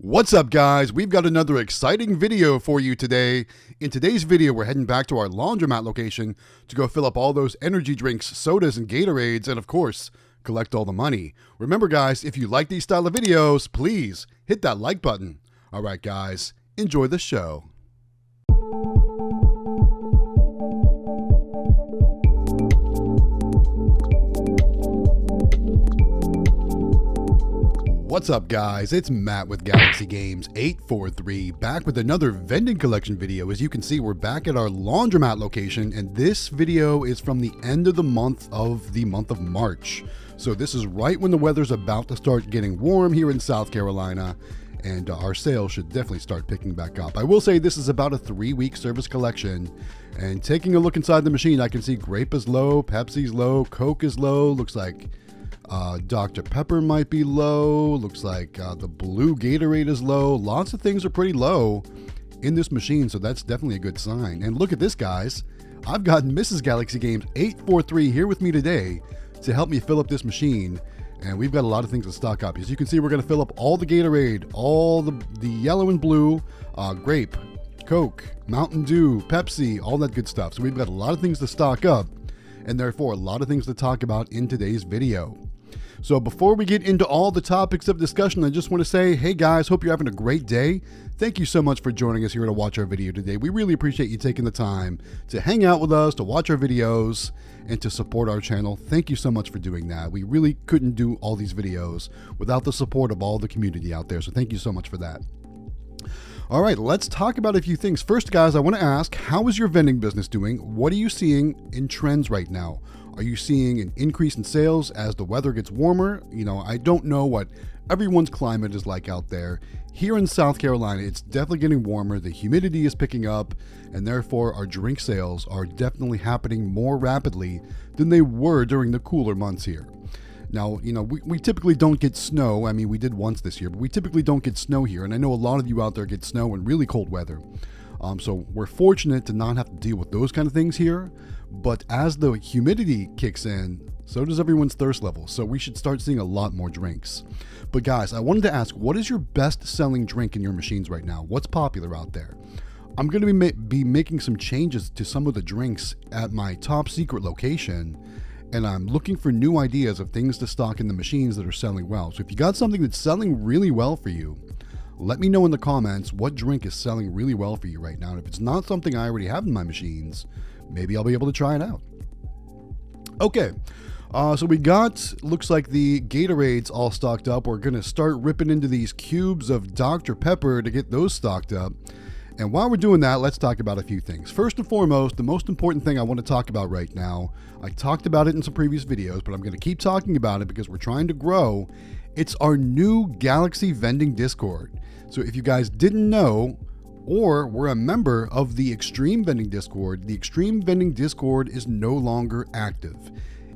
What's up, guys? We've got another exciting video for you today. In today's video, we're heading back to our laundromat location to go fill up all those energy drinks, sodas, and Gatorades, and of course, collect all the money. Remember, guys, if you like these style of videos, please hit that like button. All right, guys, enjoy the show. What's up, guys? It's Matt with Galaxy Games 843, back with another vending collection video. As you can see, we're back at our laundromat location, and this video is from the end of the month of March. So this is right when the weather's about to start getting warm here in South Carolina, and our sales should definitely start picking back up. I will say this is about a 3-week service collection, and taking a look inside the machine, I can see grape is low, Pepsi's low, Coke is low, looks like Dr. Pepper might be low. Looks like the blue Gatorade is low. Lots of things are pretty low in this machine, so that's definitely a good sign. And look at this, guys. I've got Mrs. Galaxy Games 843 here with me today to help me fill up this machine. And we've got a lot of things to stock up. As you can see, we're going to fill up all the Gatorade, all the yellow and blue, grape, Coke, Mountain Dew, Pepsi, all that good stuff. So we've got a lot of things to stock up, and therefore a lot of things to talk about in today's video. So before we get into all the topics of discussion, I just want to say, hey guys, hope you're having a great day. Thank you so much for joining us here to watch our video today. We really appreciate you taking the time to hang out with us, to watch our videos, and to support our channel. Thank you so much for doing that. We really couldn't do all these videos without the support of all the community out there. So thank you so much for that. All right, let's talk about a few things. First, guys, I want to ask, how is your vending business doing? What are you seeing in trends right now? Are you seeing an increase in sales as the weather gets warmer? You know, I don't know what everyone's climate is like out there. Here in South Carolina, it's definitely getting warmer. The humidity is picking up, and therefore our drink sales are definitely happening more rapidly than they were during the cooler months here. Now, you know, we typically don't get snow. I mean, we did once this year, but we typically don't get snow here. And I know a lot of you out there get snow in really cold weather. So we're fortunate to not have to deal with those kind of things here. But as the humidity kicks in, so does everyone's thirst level. So we should start seeing a lot more drinks. But guys, I wanted to ask, what is your best selling drink in your machines right now? What's popular out there? I'm going to be making some changes to some of the drinks at my top secret location. And I'm looking for new ideas of things to stock in the machines that are selling well. So if you got something that's selling really well for you, let me know in the comments what drink is selling really well for you right now. And if it's not something I already have in my machines, maybe I'll be able to try it out. Okay, so we got, looks like the Gatorades all stocked up. We're going to start ripping into these cubes of Dr. Pepper to get those stocked up. And while we're doing that, let's talk about a few things. First and foremost, the most important thing I want to talk about right now, I talked about it in some previous videos, but I'm going to keep talking about it because we're trying to grow. It's our new Galaxy Vending Discord. So if you guys didn't know, or were a member of the Extreme Vending Discord, the Extreme Vending Discord is no longer active.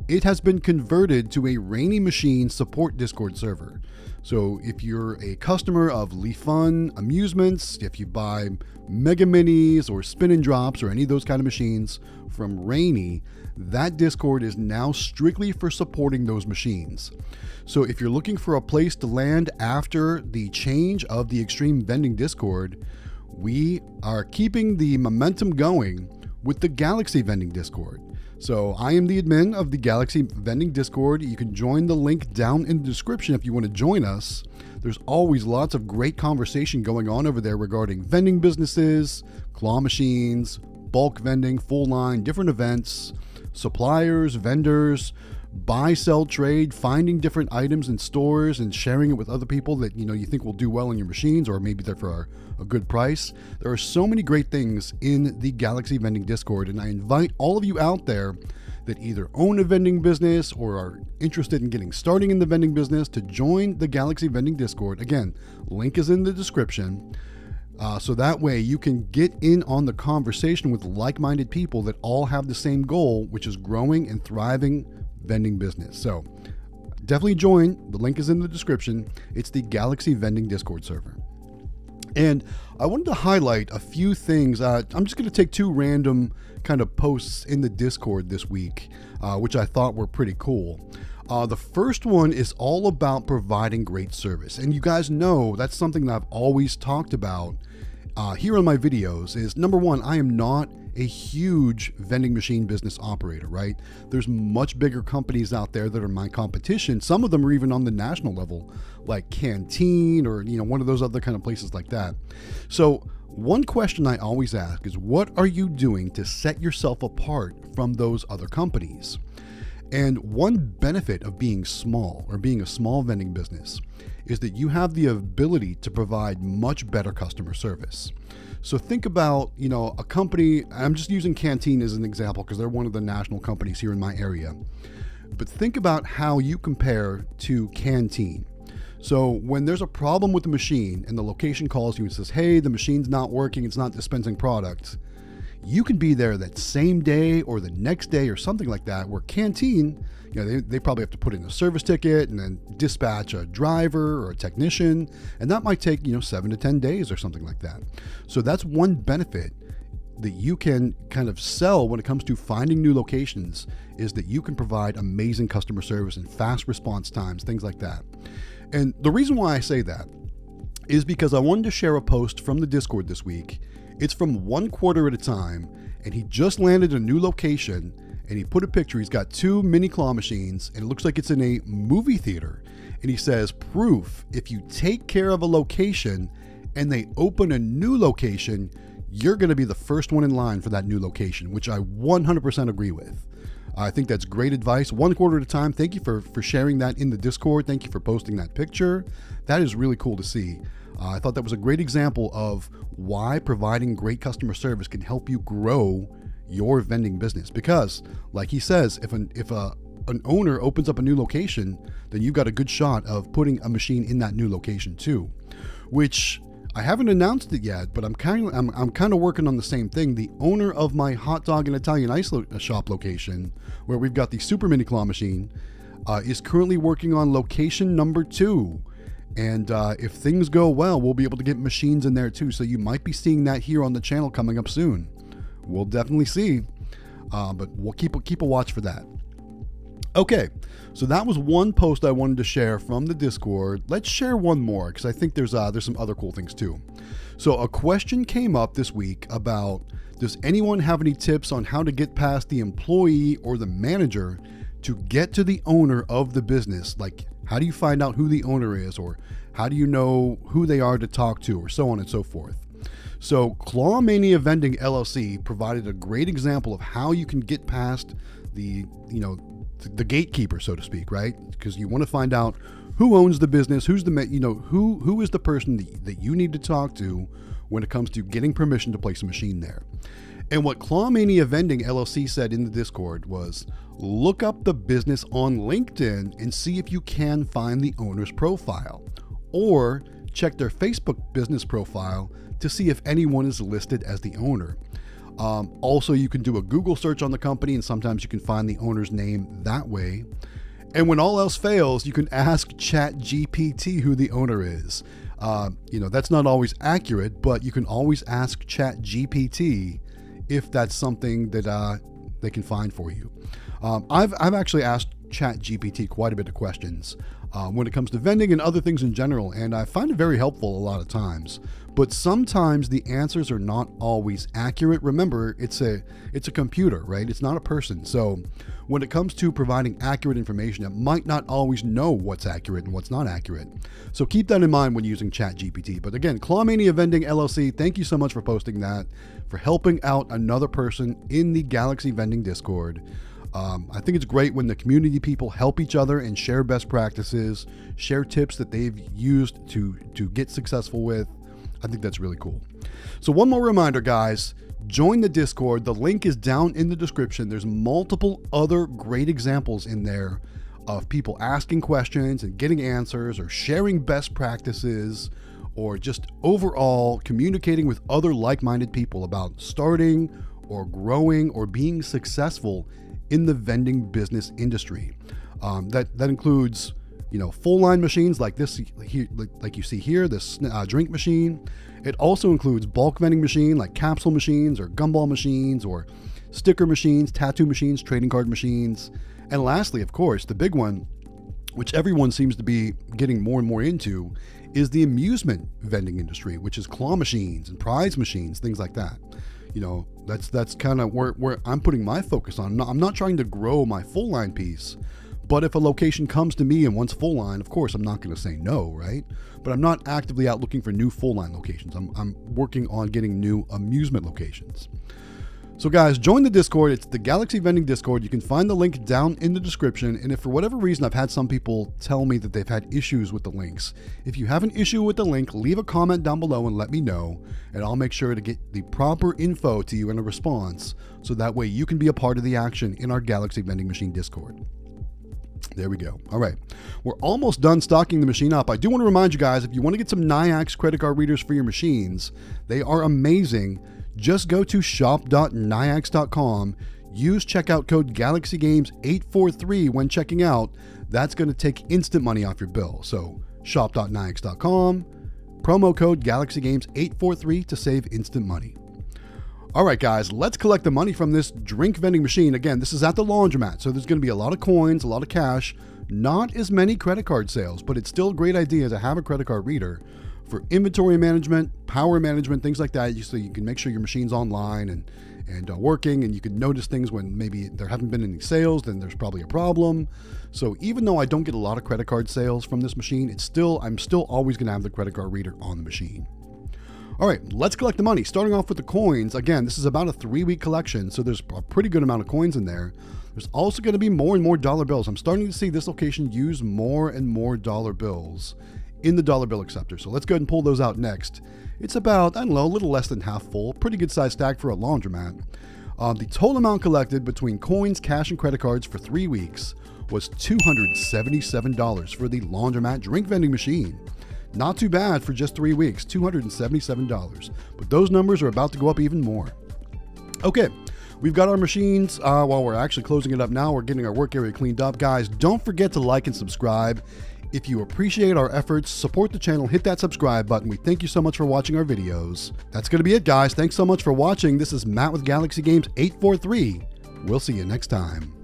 It has been converted to a Rainy Machine support Discord server. So if you're a customer of LeFun Amusements, if you buy Mega Minis or Spin and Drops or any of those kind of machines from Rainy, that Discord is now strictly for supporting those machines. So if you're looking for a place to land after the change of the Extreme Vending Discord, we are keeping the momentum going with the Galaxy Vending Discord. So I am the admin of the Galaxy Vending Discord. You can join the link down in the description if you want to join us. There's always lots of great conversation going on over there regarding vending businesses, claw machines, bulk vending, full line, different events, suppliers, vendors, buy, sell, trade, finding different items in stores and sharing it with other people that you think will do well in your machines, or maybe they're for a good price. There are so many great things in the Galaxy Vending Discord, and I invite all of you out there that either own a vending business or are interested in getting starting in the vending business to join the Galaxy Vending Discord. Again, link is in the description. So that way you can get in on the conversation with like-minded people that all have the same goal, which is growing and thriving vending business. So definitely join. The link is in the description. It's the Galaxy Vending Discord server. And I wanted to highlight a few things. I'm just going to take 2 random kind of posts in the Discord this week, which I thought were pretty cool. The first one is all about providing great service. And you guys know that's something that I've always talked about here on my videos is, number one, I am not a huge vending machine business operator, right? There's much bigger companies out there that are my competition. Some of them are even on the national level, like Canteen or, one of those other kind of places like that. So one question I always ask is, what are you doing to set yourself apart from those other companies? And one benefit of being small or being a small vending business is that you have the ability to provide much better customer service. So think about, a company, I'm just using Canteen as an example because they're one of the national companies here in my area. But think about how you compare to Canteen. So when there's a problem with the machine and the location calls you and says, hey, the machine's not working, it's not dispensing product, you can be there that same day or the next day or something like that, where Canteen, they probably have to put in a service ticket and then dispatch a driver or a technician, and that might take 7 to 10 days or something like that. So that's one benefit that you can kind of sell when it comes to finding new locations, is that you can provide amazing customer service and fast response times, things like that. And the reason why I say that is because I wanted to share a post from the Discord this week. It's from One Quarter at a Time, and he just landed a new location, and he put a picture. He's got 2 mini claw machines, and it looks like it's in a movie theater. And he says, proof, if you take care of a location and they open a new location, you're going to be the first one in line for that new location, which I 100% agree with. I think that's great advice. One Quarter at a Time, thank you for sharing that in the Discord. Thank you for posting that picture. That is really cool to see. I thought that was a great example of why providing great customer service can help you grow your vending business. Because, like he says, if an owner opens up a new location, then you've got a good shot of putting a machine in that new location too. Which I haven't announced it yet, but I'm kind of working on the same thing. The owner of my hot dog and Italian ice shop location, where we've got the super mini claw machine, is currently working on location number 2. And if things go well, we'll be able to get machines in there too. So you might be seeing that here on the channel coming up soon. We'll definitely see, but we'll keep a watch for that. Okay, so that was one post I wanted to share from the Discord. Let's share one more because I think there's some other cool things too. So a question came up this week about, does anyone have any tips on how to get past the employee or the manager to get to the owner of the business? Like, how do you find out who the owner is, or how do you know who they are to talk to, or so on and so forth? So Clawmania Vending LLC provided a great example of how you can get past the gatekeeper, so to speak, right? Because you want to find out who owns the business, who is the person that you need to talk to when it comes to getting permission to place a machine there. And what Clawmania Vending LLC said in the Discord was, look up the business on LinkedIn and see if you can find the owner's profile, or check their Facebook business profile to see if anyone is listed as the owner. Also, you can do a Google search on the company, and sometimes you can find the owner's name that way. And when all else fails, you can ask ChatGPT who the owner is. That's not always accurate, but you can always ask ChatGPT if that's something that they can find for you. I've actually asked ChatGPT quite a bit of questions when it comes to vending and other things in general, and I find it very helpful a lot of times. But sometimes the answers are not always accurate. Remember, it's a computer, right? It's not a person. So when it comes to providing accurate information, it might not always know what's accurate and what's not accurate. So keep that in mind when using ChatGPT. But again, Clawmania Vending LLC, thank you so much for posting that, for helping out another person in the Galaxy Vending Discord. I think it's great when the community people help each other and share best practices, share tips that they've used to get successful with. I think that's really cool. So one more reminder, guys, join the Discord. The link is down in the description. There's multiple other great examples in there of people asking questions and getting answers, or sharing best practices, or just overall communicating with other like-minded people about starting or growing or being successful in the vending business industry. That includes, full line machines like this here, like you see here, this drink machine. It also includes bulk vending machine like capsule machines or gumball machines or sticker machines, tattoo machines, trading card machines. And lastly, of course, the big one, which everyone seems to be getting more and more into, is the amusement vending industry, which is claw machines and prize machines, things like that. You know, that's kind of where I'm putting my focus on. I'm not trying to grow my full line piece, but if a location comes to me and wants full line, of course, I'm not going to say no, right? But I'm not actively out looking for new full line locations. I'm working on getting new amusement locations. So guys, join the Discord. It's the Galaxy Vending Discord. You can find the link down in the description. And if for whatever reason I've had some people tell me that they've had issues with the links, if you have an issue with the link, leave a comment down below and let me know, and I'll make sure to get the proper info to you in a response, so that way you can be a part of the action in our Galaxy Vending Machine Discord. There we go. All right. We're almost done stocking the machine up. I do want to remind you guys, if you want to get some Nayax credit card readers for your machines, they are amazing. Just go to shop.nayax.com, use checkout code GalaxyGames843 when checking out. That's going to take instant money off your bill. So shop.nayax.com, promo code GalaxyGames843 to save instant money. All right, guys, let's collect the money from this drink vending machine. Again, this is at the laundromat, so there's going to be a lot of coins, a lot of cash, not as many credit card sales, but it's still a great idea to have a credit card reader for inventory management, power management, things like that, so you can make sure your machine's online and working, and you can notice things when maybe there haven't been any sales, then there's probably a problem. So even though I don't get a lot of credit card sales from this machine, I'm still always going to have the credit card reader on the machine. All right, let's collect the money. Starting off with the coins. Again, this is about a 3-week collection, so there's a pretty good amount of coins in there. There's also going to be more and more dollar bills. I'm starting to see this location use more and more dollar bills in the dollar bill acceptor. So let's go ahead and pull those out next. It's about, I don't know, a little less than half full. Pretty good size stack for a laundromat. The total amount collected between coins, cash, and credit cards for 3 weeks was $277 for the laundromat drink vending machine. Not too bad for just 3 weeks, $277. But those numbers are about to go up even more. Okay, we've got our machines. While we're actually closing it up now, we're getting our work area cleaned up. Guys, don't forget to like and subscribe. If you appreciate our efforts, support the channel, hit that subscribe button. We thank you so much for watching our videos. That's going to be it, guys. Thanks so much for watching. This is Matt with Galaxy Games 843. We'll see you next time.